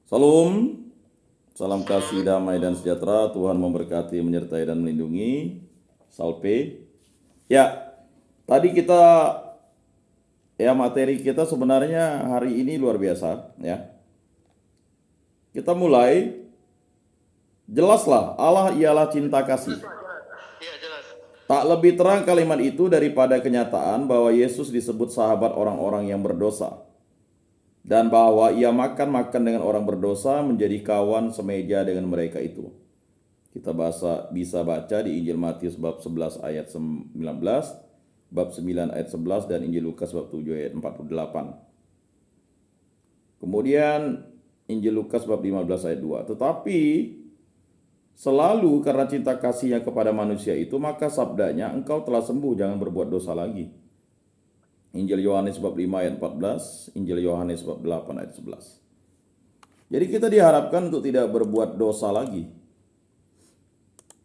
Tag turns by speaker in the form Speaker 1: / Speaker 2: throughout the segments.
Speaker 1: Salam, salam kasih, damai, dan sejahtera. Tuhan memberkati, menyertai, dan melindungi. Salve. Ya, tadi materi kita sebenarnya hari ini luar biasa. Ya, kita mulai. Jelaslah, Allah ialah cinta kasih.
Speaker 2: Iya, jelas.
Speaker 1: Tak lebih terang kalimat itu daripada kenyataan bahwa Yesus disebut sahabat orang-orang yang berdosa. Dan bahwa ia makan-makan dengan orang berdosa, menjadi kawan semeja dengan mereka itu. Kita bisa baca di Injil Matius bab 11 ayat 19, bab 9 ayat 11, dan Injil Lukas bab 7 ayat 48. Kemudian Injil Lukas bab 15 ayat 2. Tetapi selalu karena cinta kasihnya kepada manusia itu, maka sabdanya, engkau telah sembuh, jangan berbuat dosa lagi. Injil Yohanes bab 5 ayat 14, Injil Yohanes bab 8 ayat 11. Jadi kita diharapkan untuk tidak berbuat dosa lagi.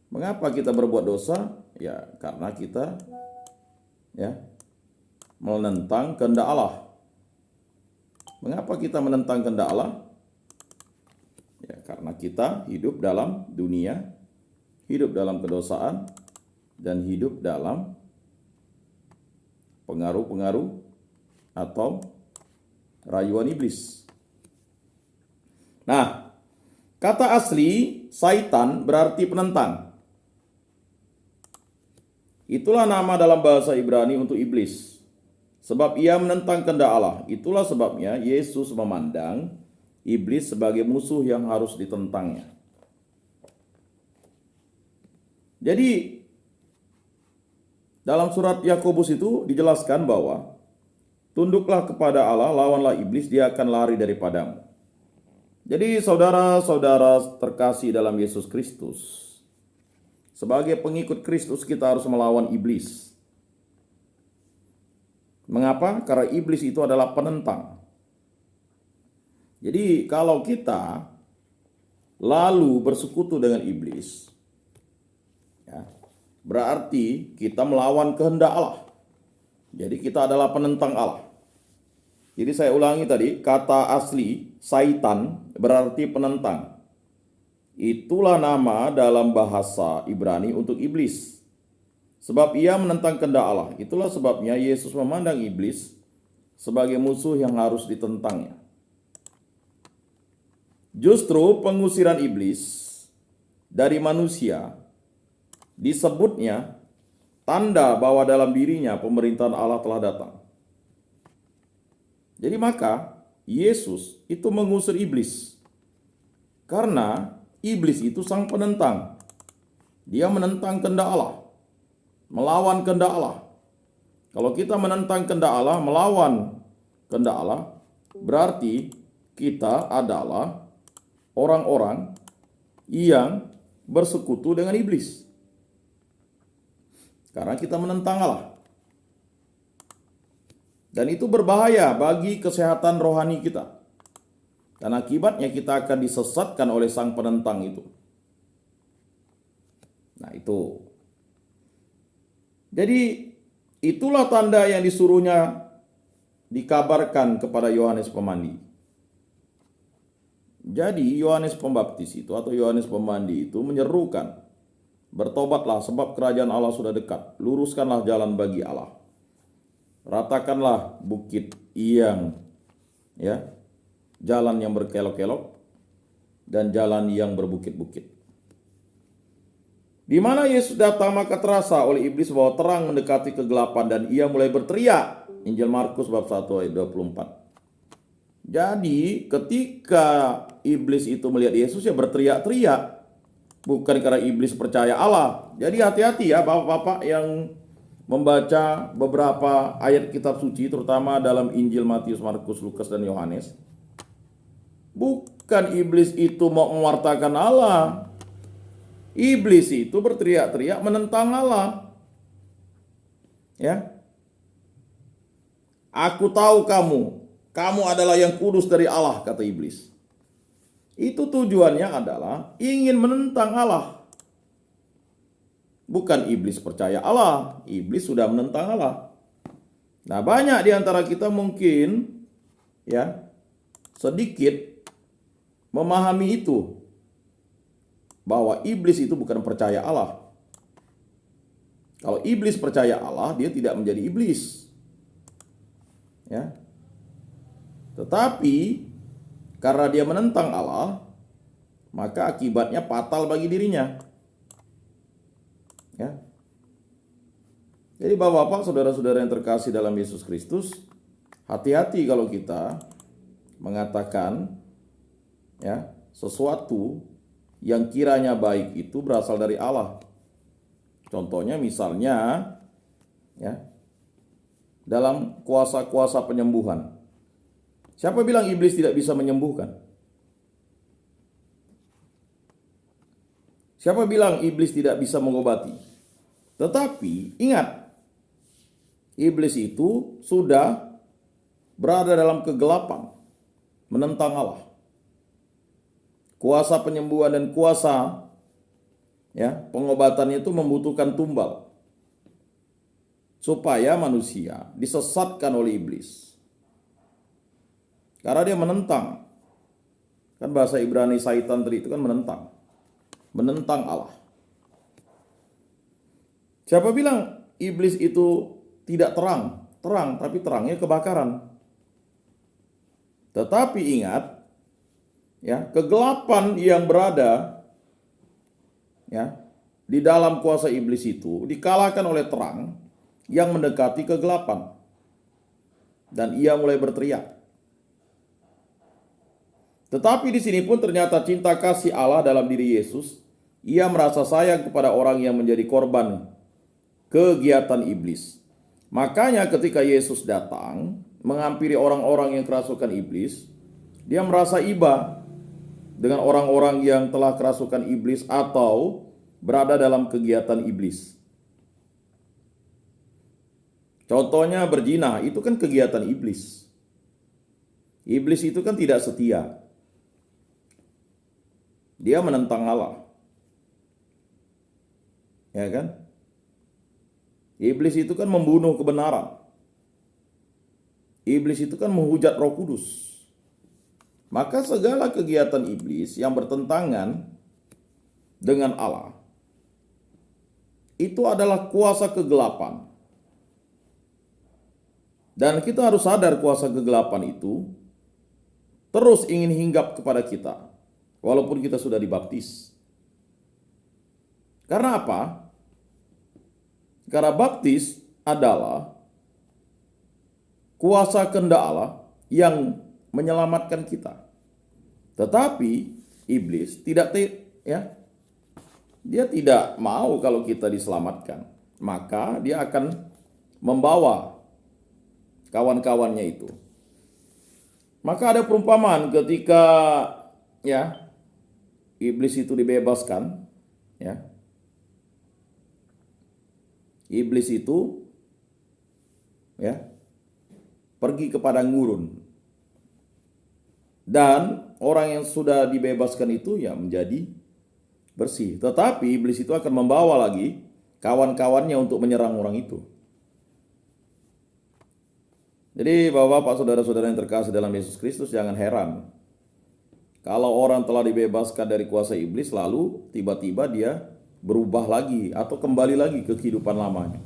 Speaker 1: Mengapa kita berbuat dosa? Ya, karena kita menentang kehendak Allah. Mengapa kita menentang kehendak Allah? Ya, karena kita hidup dalam dunia, hidup dalam kedosaan, dan hidup dalam pengaruh-pengaruh atau rayuan iblis. Nah, kata asli Saitan berarti penentang. Itulah nama dalam bahasa Ibrani untuk iblis. Sebab ia menentang kehendak Allah. Itulah sebabnya Yesus memandang iblis sebagai musuh yang harus ditentangnya. Jadi dalam surat Yakobus itu dijelaskan bahwa tunduklah kepada Allah, lawanlah iblis, dia akan lari daripadamu. Jadi saudara-saudara terkasih dalam Yesus Kristus, sebagai pengikut Kristus kita harus melawan iblis. Mengapa? Karena iblis itu adalah penentang. Jadi kalau kita lalu bersekutu dengan iblis, ya, berarti kita melawan kehendak Allah. Jadi kita adalah penentang Allah. Jadi saya ulangi tadi, kata asli Saitan berarti penentang. Itulah nama dalam bahasa Ibrani untuk iblis. Sebab ia menentang kehendak Allah. Itulah sebabnya Yesus memandang iblis sebagai musuh yang harus ditentangnya. Justru pengusiran iblis dari manusia disebutnya tanda bahwa dalam dirinya pemerintahan Allah telah datang. Jadi maka Yesus itu mengusir iblis. Karena iblis itu sang penentang. Dia menentang kehendak Allah, melawan kehendak Allah. Kalau kita menentang kehendak Allah, melawan kehendak Allah, berarti kita adalah orang-orang yang bersekutu dengan iblis. Karena kita menentang Allah. Dan itu berbahaya bagi kesehatan rohani kita. Karena akibatnya kita akan disesatkan oleh sang penentang itu. Nah itu. Jadi itulah tanda yang disuruhnya dikabarkan kepada Yohanes Pemandi. Jadi Yohanes Pembaptis itu atau Yohanes Pemandi itu menyerukan, bertobatlah sebab kerajaan Allah sudah dekat. Luruskanlah jalan bagi Allah. Ratakanlah bukit yang jalan yang berkelok-kelok dan jalan yang berbukit-bukit. Di mana Yesus datang, maka terasa oleh iblis bahwa terang mendekati kegelapan dan ia mulai berteriak. Injil Markus bab 1 ayat 24. Jadi ketika iblis itu melihat Yesus, ya berteriak-teriak. Bukan karena iblis percaya Allah. Jadi hati-hati ya bapak-bapak yang membaca beberapa ayat kitab suci, terutama dalam Injil Matius, Markus, Lukas, dan Yohanes. Bukan iblis itu mau mewartakan Allah. Iblis itu berteriak-teriak menentang Allah. Ya. Aku tahu kamu adalah yang kudus dari Allah, kata iblis. Itu tujuannya adalah ingin menentang Allah. Bukan iblis percaya Allah, iblis sudah menentang Allah. Nah, banyak di antara kita mungkin sedikit memahami itu, bahwa iblis itu bukan percaya Allah. Kalau iblis percaya Allah, dia tidak menjadi iblis. Ya. Tetapi karena dia menentang Allah, maka akibatnya fatal bagi dirinya. Ya. Jadi Bapak-bapak, saudara-saudara yang terkasih dalam Yesus Kristus, hati-hati kalau kita mengatakan ya sesuatu yang kiranya baik itu berasal dari Allah. Contohnya misalnya ya dalam kuasa-kuasa penyembuhan. Siapa bilang iblis tidak bisa menyembuhkan? Siapa bilang iblis tidak bisa mengobati? Tetapi ingat, iblis itu sudah berada dalam kegelapan, menentang Allah. Kuasa penyembuhan dan kuasa ya pengobatannya itu membutuhkan tumbal, supaya manusia disesatkan oleh iblis. Karena dia menentang. Kan bahasa Ibrani Satan tadi itu kan menentang. Menentang Allah. Siapa bilang iblis itu tidak terang? Terang, tapi terangnya kebakaran. Tetapi ingat, ya, kegelapan yang berada ya di dalam kuasa iblis itu dikalahkan oleh terang yang mendekati kegelapan. Dan ia mulai berteriak. Tetapi di sini pun ternyata cinta kasih Allah dalam diri Yesus. Ia merasa sayang kepada orang yang menjadi korban kegiatan iblis. Makanya ketika Yesus datang menghampiri orang-orang yang kerasukan iblis, dia merasa iba dengan orang-orang yang telah kerasukan iblis atau berada dalam kegiatan iblis. Contohnya berzina, itu kan kegiatan iblis. Iblis itu kan tidak setia. Dia menentang Allah. Ya kan? Iblis itu kan membunuh kebenaran. Iblis itu kan menghujat Roh Kudus. Maka segala kegiatan iblis yang bertentangan dengan Allah itu adalah kuasa kegelapan. Dan kita harus sadar kuasa kegelapan itu terus ingin hinggap kepada kita, walaupun kita sudah dibaptis. Karena apa? Karena baptis adalah kuasa kehendak Allah yang menyelamatkan kita. Tetapi iblis dia tidak mau kalau kita diselamatkan. Maka dia akan membawa kawan-kawannya itu. Maka ada perumpamaan ketika ya iblis itu dibebaskan, ya. Iblis itu ya pergi ke padang gurun. Dan orang yang sudah dibebaskan itu ya menjadi bersih. Tetapi iblis itu akan membawa lagi kawan-kawannya untuk menyerang orang itu. Jadi Bapak-bapak, saudara-saudara yang terkasih dalam Yesus Kristus, jangan heran kalau orang telah dibebaskan dari kuasa iblis lalu tiba-tiba dia berubah lagi atau kembali lagi ke kehidupan lamanya.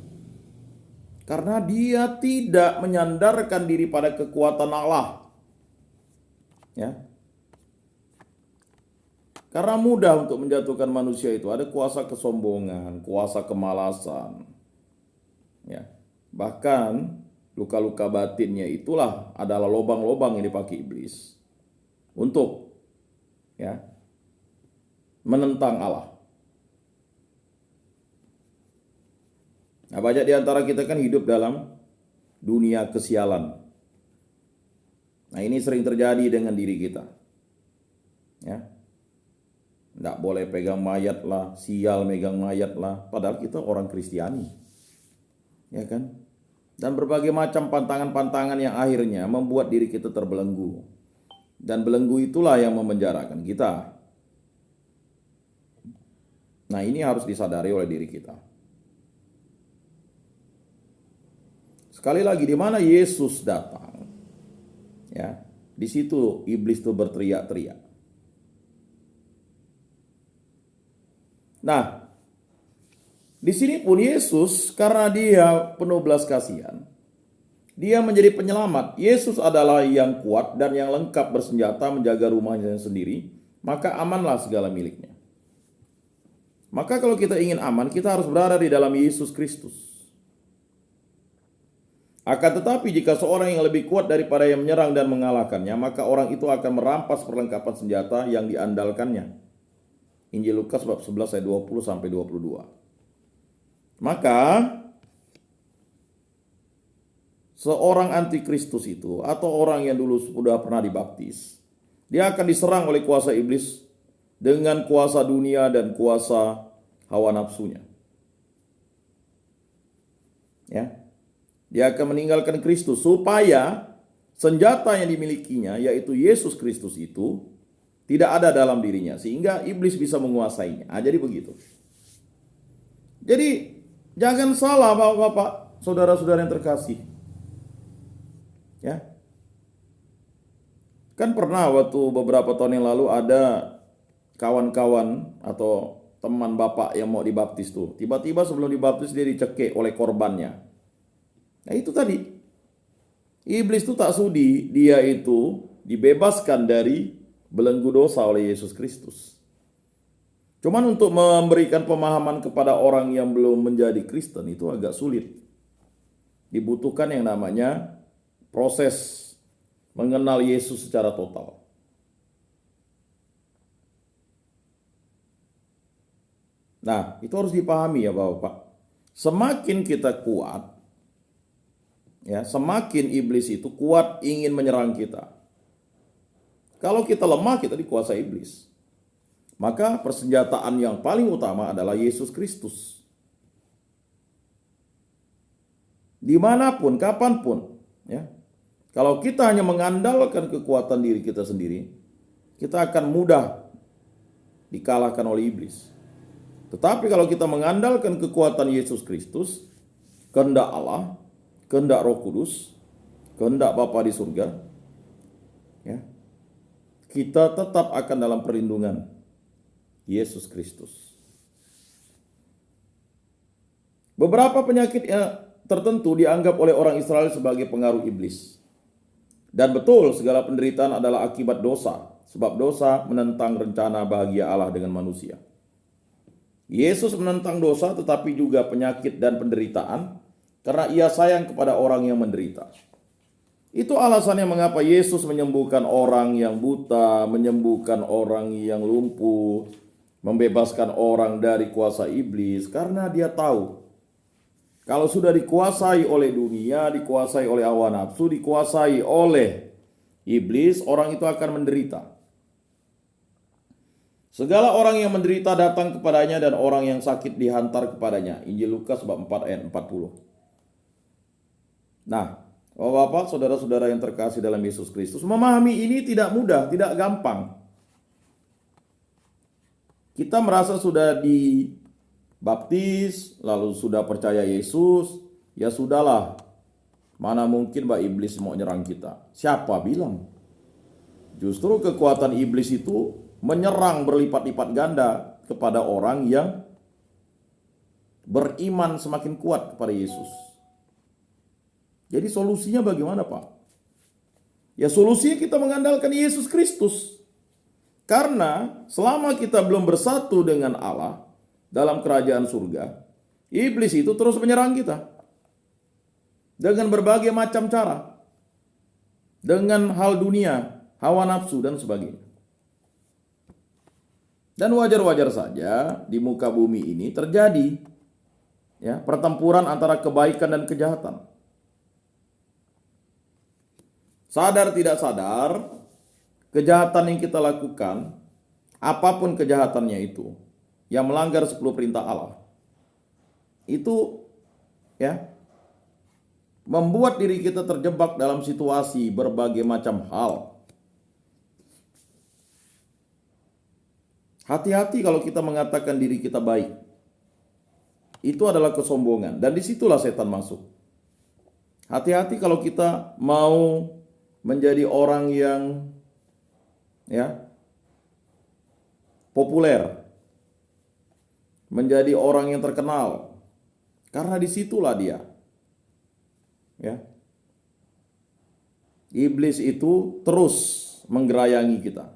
Speaker 1: Karena dia tidak menyandarkan diri pada kekuatan Allah. Ya. Karena mudah untuk menjatuhkan manusia itu, ada kuasa kesombongan, kuasa kemalasan. Ya. Bahkan luka-luka batinnya itulah adalah lobang-lobang yang dipakai iblis untuk ya menentang Allah. Nah, banyak di antara kita kan hidup dalam dunia kesialan. Nah, ini sering terjadi dengan diri kita. Ya. Nggak boleh pegang mayat lah, sial megang mayat lah, padahal kita orang Kristiani. Ya kan? Dan berbagai macam pantangan-pantangan yang akhirnya membuat diri kita terbelenggu. Dan belenggu itulah yang memenjarakan kita. Nah, ini harus disadari oleh diri kita. Sekali lagi, di mana Yesus datang, ya, di situ iblis itu berteriak-teriak. Nah, di sini pun Yesus karena dia penuh belas kasihan, dia menjadi penyelamat. Yesus adalah yang kuat dan yang lengkap bersenjata menjaga rumahnya sendiri, maka amanlah segala miliknya. Maka kalau kita ingin aman, kita harus berada di dalam Yesus Kristus. Akan tetapi jika seorang yang lebih kuat daripada yang menyerang dan mengalahkannya, maka orang itu akan merampas perlengkapan senjata yang diandalkannya. Injil Lukas bab 11 ayat 20 sampai 22. Maka seorang antikristus itu atau orang yang dulu sudah pernah dibaptis, dia akan diserang oleh kuasa iblis dengan kuasa dunia dan kuasa hawa nafsunya. Ya. Dia akan meninggalkan Kristus supaya senjata yang dimilikinya, yaitu Yesus Kristus itu, tidak ada dalam dirinya. Sehingga iblis bisa menguasainya. Jadi begitu. Jadi jangan salah Bapak-bapak, saudara-saudara yang terkasih. Ya. Kan pernah waktu beberapa tahun yang lalu ada kawan-kawan atau teman Bapak yang mau dibaptis tuh. Tiba-tiba sebelum dibaptis dia dicekik oleh korbannya. Nah itu tadi, iblis itu tak sudi dia itu dibebaskan dari belenggu dosa oleh Yesus Kristus. Cuman untuk memberikan pemahaman kepada orang yang belum menjadi Kristen itu agak sulit. Dibutuhkan yang namanya proses mengenal Yesus secara total. Nah itu harus dipahami ya Bapak. Semakin kita kuat, ya, semakin iblis itu kuat ingin menyerang kita. Kalau kita lemah, kita dikuasai iblis. Maka persenjataan yang paling utama adalah Yesus Kristus. Dimanapun, kapanpun, ya. Kalau kita hanya mengandalkan kekuatan diri kita sendiri, kita akan mudah dikalahkan oleh iblis. Tetapi kalau kita mengandalkan kekuatan Yesus Kristus, kehendak Allah, kehendak Roh Kudus, kehendak Bapa di surga, ya, kita tetap akan dalam perlindungan Yesus Kristus. Beberapa penyakit tertentu dianggap oleh orang Israel sebagai pengaruh iblis. Dan betul, segala penderitaan adalah akibat dosa, sebab dosa menentang rencana bahagia Allah dengan manusia. Yesus menentang dosa tetapi juga penyakit dan penderitaan, karena ia sayang kepada orang yang menderita. Itu alasannya mengapa Yesus menyembuhkan orang yang buta, menyembuhkan orang yang lumpuh, membebaskan orang dari kuasa iblis. Karena dia tahu, kalau sudah dikuasai oleh dunia, dikuasai oleh hawa nafsu, dikuasai oleh iblis, orang itu akan menderita. Segala orang yang menderita datang kepadanya dan orang yang sakit dihantar kepadanya. Injil Lukas bab 4 ayat 40. Nah, Bapak, saudara-saudara yang terkasih dalam Yesus Kristus, memahami ini tidak mudah, tidak gampang. Kita merasa sudah dibaptis, lalu sudah percaya Yesus, ya sudahlah. Mana mungkin iblis mau nyerang kita? Siapa bilang? Justru kekuatan iblis itu menyerang berlipat-lipat ganda kepada orang yang beriman semakin kuat kepada Yesus. Jadi solusinya bagaimana Pak? Ya solusinya kita mengandalkan Yesus Kristus. Karena selama kita belum bersatu dengan Allah dalam kerajaan surga, iblis itu terus menyerang kita. Dengan berbagai macam cara. Dengan hal dunia, hawa nafsu dan sebagainya. Dan wajar-wajar saja di muka bumi ini terjadi ya pertempuran antara kebaikan dan kejahatan. Sadar tidak sadar, kejahatan yang kita lakukan, apapun kejahatannya itu, yang melanggar 10 perintah Allah, itu ya membuat diri kita terjebak dalam situasi berbagai macam hal. Hati-hati kalau kita mengatakan diri kita baik. Itu adalah kesombongan dan disitulah setan masuk. Hati-hati kalau kita mau menjadi orang yang ya populer. menjadi orang yang terkenal. Karena disitulah dia. Ya. Iblis itu terus menggerayangi kita.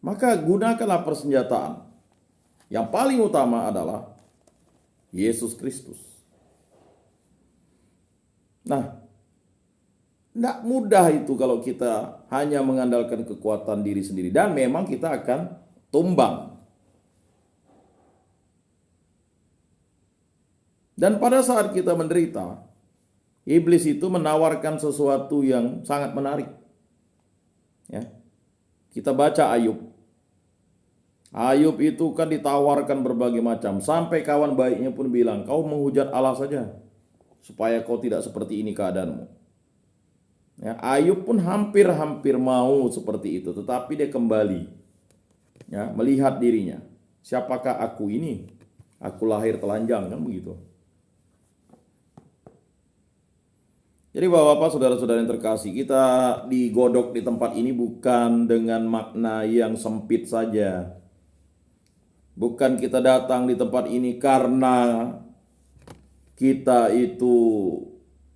Speaker 1: Maka gunakanlah persenjataan. Yang paling utama adalah Yesus Kristus. Nah, tidak mudah itu kalau kita hanya mengandalkan kekuatan diri sendiri. Dan memang kita akan tumbang. Dan pada saat kita menderita, iblis itu menawarkan sesuatu yang sangat menarik. Ya. Kita baca Ayub. Ayub itu kan ditawarkan berbagai macam. Sampai kawan baiknya pun bilang, kau menghujat Allah saja, supaya kau tidak seperti ini keadaanmu. Ya, Ayub pun hampir-hampir mau seperti itu. Tetapi dia kembali, ya, melihat dirinya. Siapakah aku ini? Aku lahir telanjang, kan begitu. Jadi Bapak-Bapak, saudara-saudara yang terkasih, kita digodok di tempat ini bukan dengan makna yang sempit saja. Bukan kita datang di tempat ini karena kita itu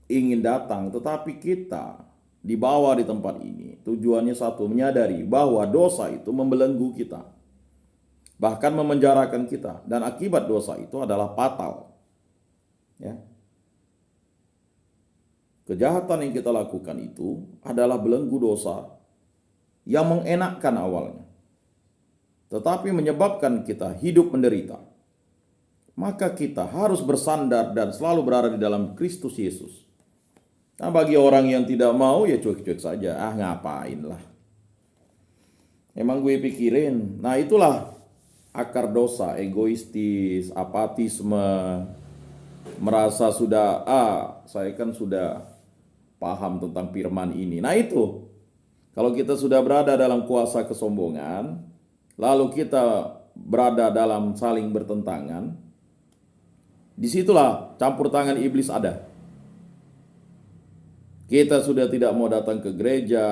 Speaker 1: ingin datang, tetapi kita dibawa di tempat ini. Tujuannya satu, menyadari bahwa dosa itu membelenggu kita, bahkan memenjarakan kita, dan akibat dosa itu adalah fatal. Ya. Kejahatan yang kita lakukan itu adalah belenggu dosa yang mengenakkan awalnya, tetapi menyebabkan kita hidup menderita. Maka kita harus bersandar dan selalu berada di dalam Kristus Yesus. Nah, bagi orang yang tidak mau, ya cuek-cuek saja. Ah, ngapain lah. Emang gue pikirin. Nah, itulah akar dosa, egoistis, apatisme, merasa sudah, saya kan sudah paham tentang firman ini. Nah, itu. Kalau kita sudah berada dalam kuasa kesombongan, lalu kita berada dalam saling bertentangan, disitulah campur tangan iblis ada. Kita sudah tidak mau datang ke gereja,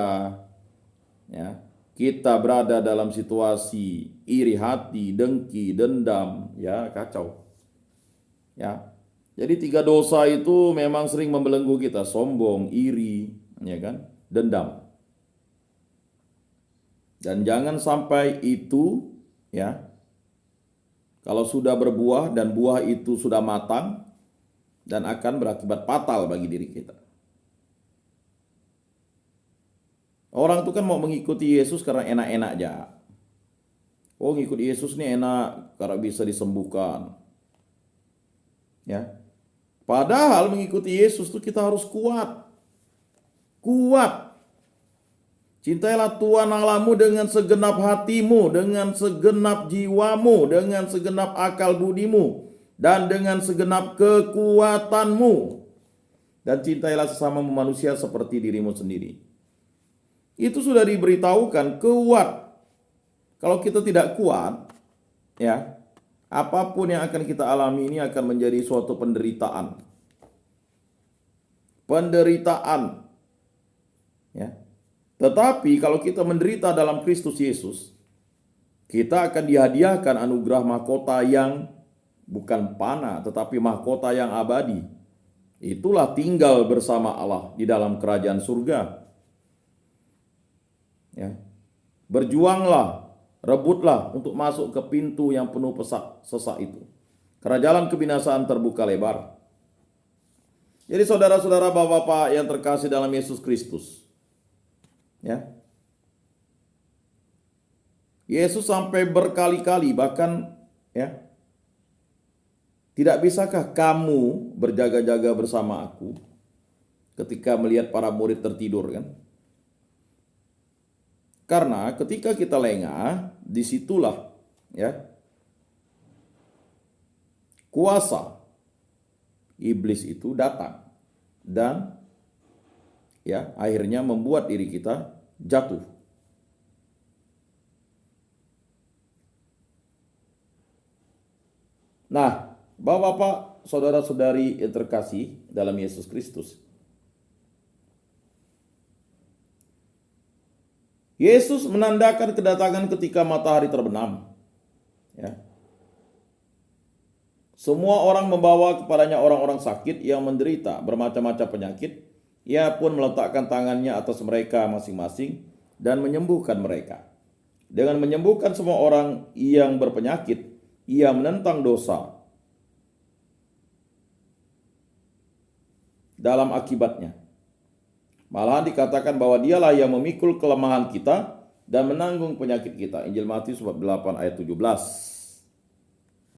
Speaker 1: ya. Kita berada dalam situasi iri hati, dengki, dendam, ya, kacau. Ya. Jadi 3 dosa itu memang sering membelenggu kita, sombong, iri, ya kan, dendam. Dan jangan sampai itu, ya, kalau sudah berbuah dan buah itu sudah matang dan akan berakibat fatal bagi diri kita. Orang itu kan mau mengikuti Yesus karena enak-enak aja. Oh, ngikut Yesus nih enak karena bisa disembuhkan. Ya. Padahal mengikuti Yesus itu kita harus kuat. Kuat. Cintailah Tuhan Allahmu dengan segenap hatimu, dengan segenap jiwamu, dengan segenap akal budimu, dan dengan segenap kekuatanmu. Dan cintailah sesama manusia seperti dirimu sendiri. Itu sudah diberitahukan, kuat. Kalau kita tidak kuat, ya, apapun yang akan kita alami ini akan menjadi suatu penderitaan. Penderitaan. Ya. Tetapi kalau kita menderita dalam Kristus Yesus, kita akan dihadiahkan anugerah mahkota yang bukan panah, tetapi mahkota yang abadi. Itulah tinggal bersama Allah di dalam kerajaan surga. Ya. Berjuanglah, rebutlah untuk masuk ke pintu yang penuh sesak itu. Karena jalan kebinasaan terbuka lebar. Jadi saudara-saudara, bapak-bapak yang terkasih dalam Yesus Kristus, ya, Yesus sampai berkali-kali bahkan, ya, tidak bisakah kamu berjaga-jaga bersama aku ketika melihat para murid tertidur, kan? Karena ketika kita lengah, disitulah, ya, kuasa iblis itu datang dan, ya, akhirnya membuat diri kita jatuh. Nah, Bapak-bapak, saudara-saudari yang terkasih dalam Yesus Kristus, Yesus menandakan kedatangan ketika matahari terbenam. Ya. Semua orang membawa kepadanya orang-orang sakit yang menderita bermacam-macam penyakit. Ia pun meletakkan tangannya atas mereka masing-masing dan menyembuhkan mereka. Dengan menyembuhkan semua orang yang berpenyakit, ia menentang dosa dalam akibatnya. Malahan dikatakan bahwa dialah yang memikul kelemahan kita dan menanggung penyakit kita. Injil Matius bab 8 ayat 17.